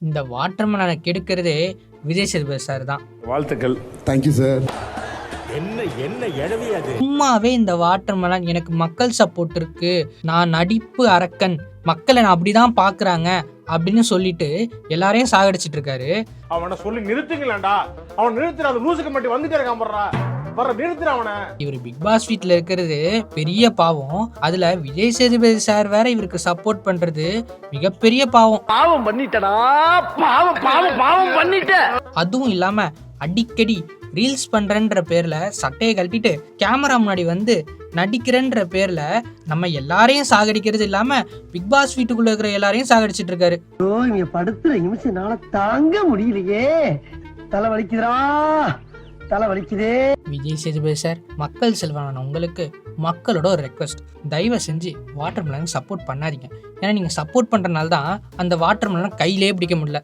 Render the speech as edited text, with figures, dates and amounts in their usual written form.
இந்த வாட்டர்மெலனை கெடுக்கிறதே விஜய் சேதுபதி சார் தான். வாழ்த்துக்கள். Thank you sir. என்ன எடவி அது? சும்மாவே இந்த வாட்டர்மெலன் எனக்கு மக்கள் சப்போர்ட் இருக்கு, நான் நடிப்பு அரக்கன், மக்களை நான் அப்படிதான் பாக்குறாங்க அப்படின்னு சொல்லிட்டு எல்லாரையும் சாகடிச்சிட்டு இருக்காரு. அவனை சொல்லி நிறுத்துங்களேன்டா. அவன் நிறுத்துற அந்த லூசுக்கு மட்டும் வந்துட்டே இருக்கான் போடுறா. வர நிறுத்துற அவனை. இவர் பிக் பாஸ் வீட்ல இருக்கிறது பெரிய பாவம். அதுல விஜய் சேதுபதி சார் வேற இவருக்கு சப்போர்ட் பண்றது மிகப்பெரிய பாவம். பாவம் பண்ணிட்டடா, பாவம் பண்ணிட்ட. அதுவும் இல்லாம அடிக்கடி ரீல்ஸ் பண்றன்ற பேர்ல சட்டையை கழட்டிட்டு கேமரா முன்னாடி வந்து நடிக்கிறன்ற பேர்ல நம்ம எல்லாரையும் சாகடிக்கிறது இல்லாம பிக் பாஸ் வீட்டுக்குள்ள இருக்கிற எல்லாரையும் சாகடிச்சிட்டு இருக்காரு. இங்க படுத்துற நிமிஷம்னால தாங்க முடியலையே, தலை வலிக்குதுடா, தலை வலிக்குதே. விஜய் சேதுபதி சார், மக்கள் செல்வனான உங்களுக்கு மக்களோட ஒரு ரெக்வஸ்ட், தயவு செஞ்சு வாட்டர்மெலனுக்கு சப்போர்ட் பண்ணாதீங்க. ஏன்னா நீங்க சப்போர்ட் பண்றதுனால தான் அந்த வாட்டர்மெலனை கையிலே பிடிக்க முடியல.